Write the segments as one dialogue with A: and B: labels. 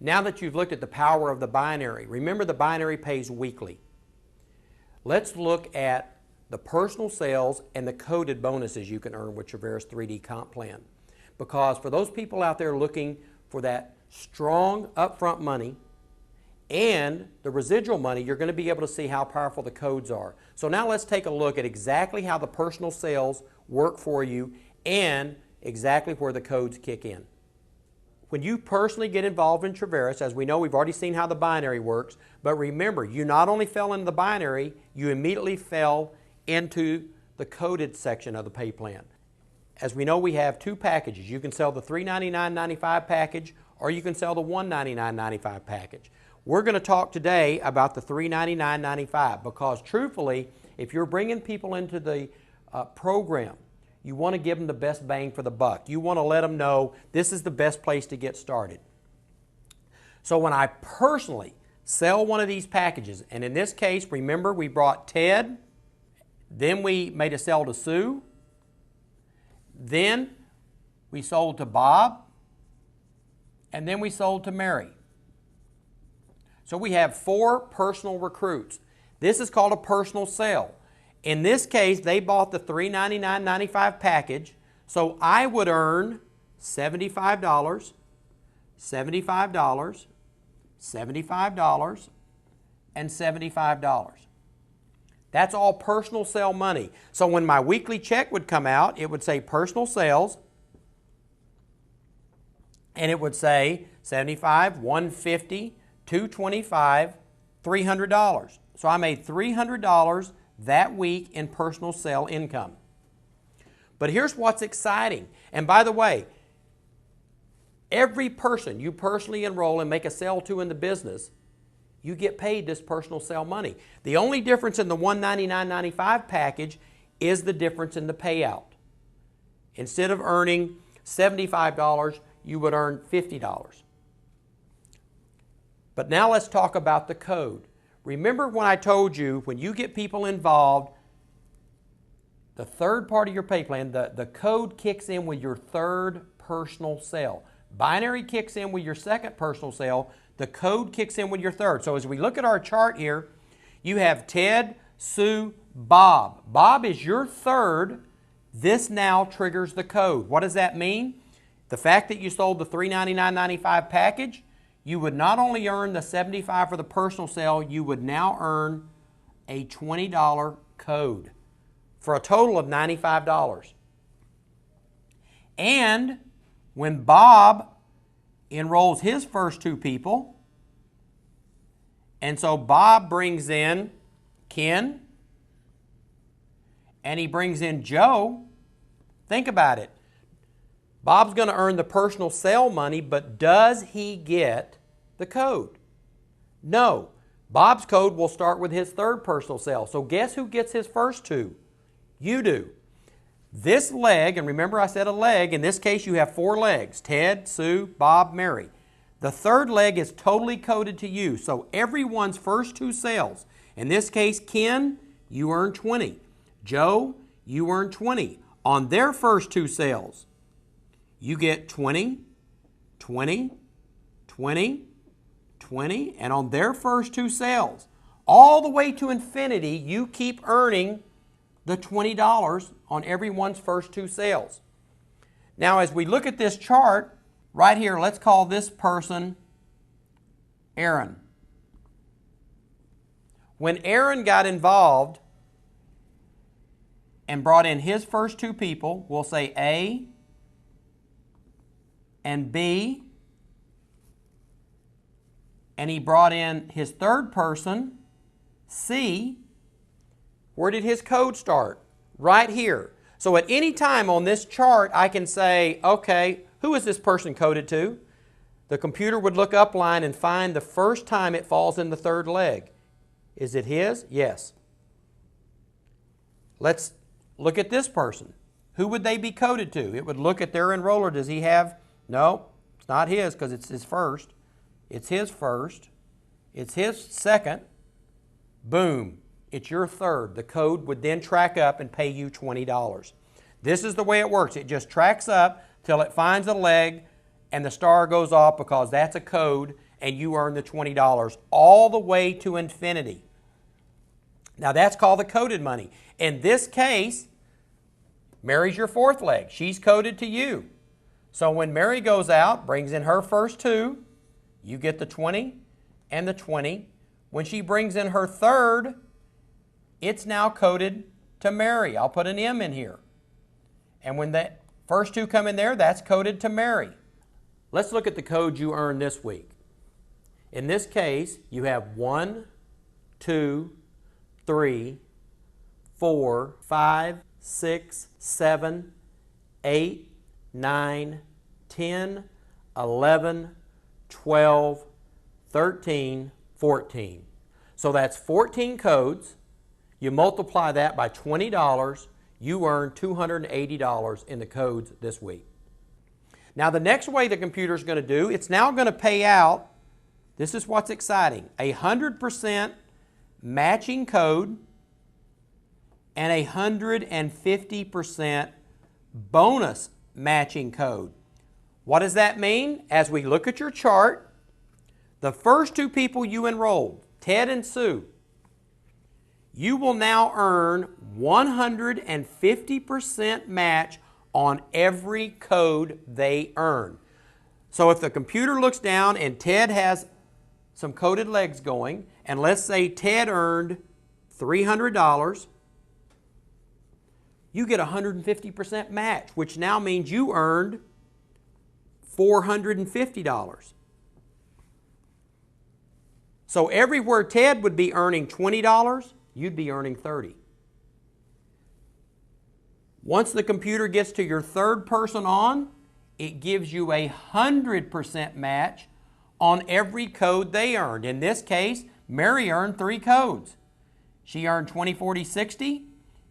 A: Now that you've looked at the power of the binary, remember the binary pays weekly. Let's look at the personal sales and the coded bonuses you can earn with Traverus 3D Comp Plan. Because for those people out there looking for that strong upfront money and the residual money, you're going to be able to see how powerful the codes are. So now let's take a look at exactly how the personal sales work for you and exactly where the codes kick in. When you personally get involved in Traverus, as we know, we've already seen how the binary works, but remember, you not only fell into the binary, you immediately fell into the coded section of the pay plan. As we know, we have two packages. You can sell the $399.95 package, or you can sell the $199.95 package. We're going to talk today about the $399.95 because truthfully, if you're bringing people into the program, you want to give them the best bang for the buck. You want to let them know this is the best place to get started. So when I personally sell one of these packages, and in this case, remember we brought Ted, then we made a sell to Sue, then we sold to Bob, and then we sold to Mary. So we have 4 personal recruits. This is called a personal sale. In this case, they bought the $399.95 package, so I would earn $75, $75, $75, and $75. That's all personal sale money. So when my weekly check would come out, it would say personal sales, and it would say $75, $150, $225, $300. So I made $300 that week in personal sale income. But here's what's exciting. And by the way, every person you personally enroll and make a sale to in the business, you get paid this personal sale money. The only difference in the $199.95 package is the difference in the payout. Instead of earning $75, you would earn $50. But now let's talk about the code. Remember when I told you, when you get people involved, the third part of your pay plan, the code kicks in with your third personal sale. Binary kicks in with your second personal sale. The code kicks in with your third. So as we look at our chart here, you have Ted, Sue, Bob. Bob is your third. This now triggers the code. What does that mean? The fact that you sold the $399.95 package, you would not only earn the $75 for the personal sale, you would now earn a $20 code for a total of $95. And when Bob enrolls his first 2 people, and so Bob brings in Ken, and he brings in Joe, think about it. Bob's going to earn the personal sale money, but does he get the code? No. Bob's code will start with his third personal sale. So guess who gets his first 2? You do. This leg, and remember I said a leg, in this case you have 4 legs, Ted, Sue, Bob, Mary. The third leg is totally coded to you. So everyone's first 2 sales, in this case Ken, you earn 20. Joe, you earn 20. On their first 2 sales, you get 20, 20, 20, 20, and on their first 2 sales, all the way to infinity, you keep earning the $20 on everyone's first 2 sales. Now, as we look at this chart, right here, let's call this person Aaron. When Aaron got involved and brought in his first 2 people, we'll say A and B, and he brought in his third person, C, where did his code start? Right here. So at any time on this chart, I can say, okay, who is this person coded to? The computer would look upline and find the first time it falls in the third leg. Is it his? Yes. Let's look at this person. Who would they be coded to? It would look at their enroller. Does he have? No, it's not his because it's his first. It's his first. It's his second. Boom. It's your third. The code would then track up and pay you $20. This is the way it works. It just tracks up till it finds a leg and the star goes off because that's a code and you earn the $20 all the way to infinity. Now that's called the coded money. In this case, Mary's your fourth leg. She's coded to you. So when Mary goes out, brings in her first two, you get the 20 and the 20. When she brings in her third, it's now coded to Mary. I'll put an M in here. And when the first two come in there, that's coded to Mary. Let's look at the code you earned this week. In this case, you have 1, 2, 3, 4, 5, 6, 7, 8, 9, 10, 11, 12, 13, 14. So that's 14 codes. You multiply that by $20, you earn $280 in the codes this week. Now the next way the computer is going to do, it's now going to pay out, this is what's exciting, 100% matching code and 150% bonus matching code. What does that mean? As we look at your chart, the first two people you enrolled, Ted and Sue, you will now earn 150% match on every code they earn. So if the computer looks down and Ted has some coded legs going, and let's say Ted earned $300, you get 150% match, which now means you earned $450. So everywhere Ted would be earning $20, you'd be earning $30. Once the computer gets to your third person on, it gives you 100% match on every code they earned. In this case, Mary earned 3 codes. She earned 20, 40, 60.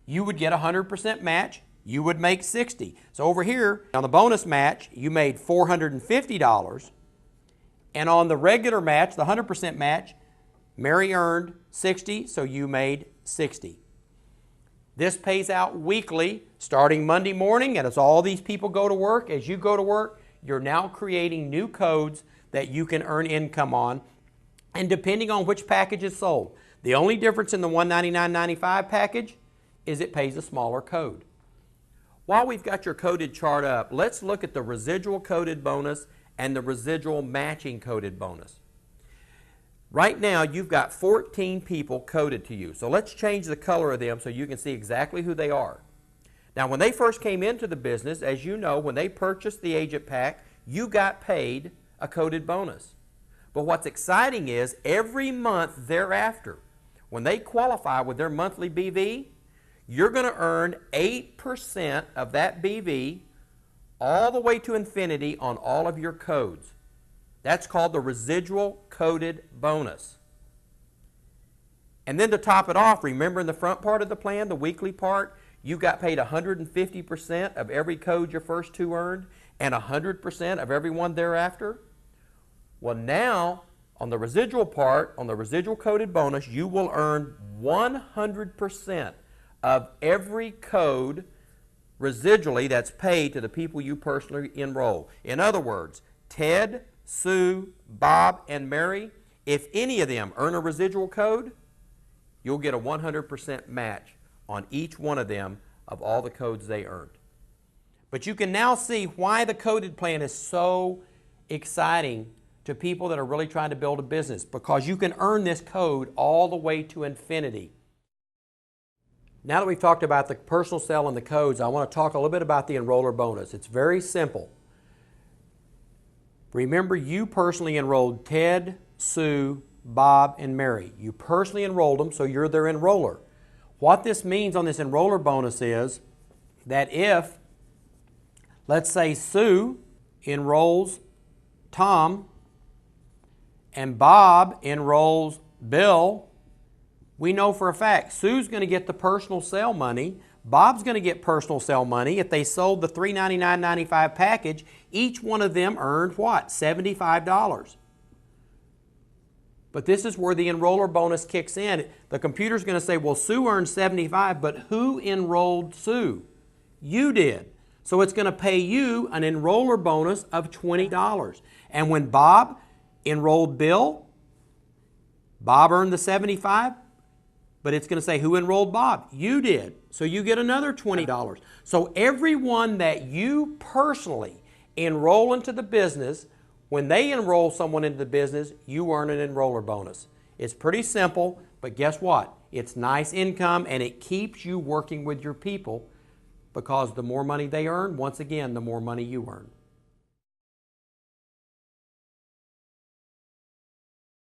A: You would get 100% match. You would make 60. So over here, on the bonus match, you made $450. And on the regular match, the 100% match, Mary earned 60, so you made 60. This pays out weekly, starting Monday morning, and as all these people go to work, as you go to work, you're now creating new codes that you can earn income on, and depending on which package is sold. The only difference in the $199.95 package is it pays a smaller code. While we've got your coded chart up, let's look at the residual coded bonus and the residual matching coded bonus. Right now, you've got 14 people coded to you. So let's change the color of them so you can see exactly who they are. Now, when they first came into the business, as you know, when they purchased the agent pack, you got paid a coded bonus. But what's exciting is every month thereafter, when they qualify with their monthly BV, you're going to earn 8% of that BV all the way to infinity on all of your codes. That's called the residual coded bonus. And then to top it off, remember in the front part of the plan, the weekly part, you got paid 150% of every code your first two earned and 100% of every one thereafter? Well, now on the residual part, on the residual coded bonus, you will earn 100% of every code residually that's paid to the people you personally enroll. In other words, Ted, Sue, Bob, and Mary, if any of them earn a residual code, you'll get a 100% match on each one of them of all the codes they earned. But you can now see why the coded plan is so exciting to people that are really trying to build a business, because you can earn this code all the way to infinity. Now that we've talked about the personal sale and the codes, I want to talk a little bit about the enroller bonus. It's very simple. Remember, you personally enrolled Ted, Sue, Bob, and Mary. You personally enrolled them, so you're their enroller. What this means on this enroller bonus is that if, let's say, Sue enrolls Tom and Bob enrolls Bill, we know for a fact Sue's going to get the personal sale money, Bob's going to get personal sale money. If they sold the $399.95 package, each one of them earned what? $75. But this is where the enroller bonus kicks in. The computer's going to say, well, Sue earned $75, but who enrolled Sue? You did. So it's going to pay you an enroller bonus of $20. And when Bob Enrolled Bill, Bob earned the 75, but it's going to say who enrolled Bob? You did. So you get another $20. So everyone that you personally enroll into the business, when they enroll someone into the business, you earn an enroller bonus. It's pretty simple, but guess what? It's nice income and it keeps you working with your people, because the more money they earn, once again, the more money you earn.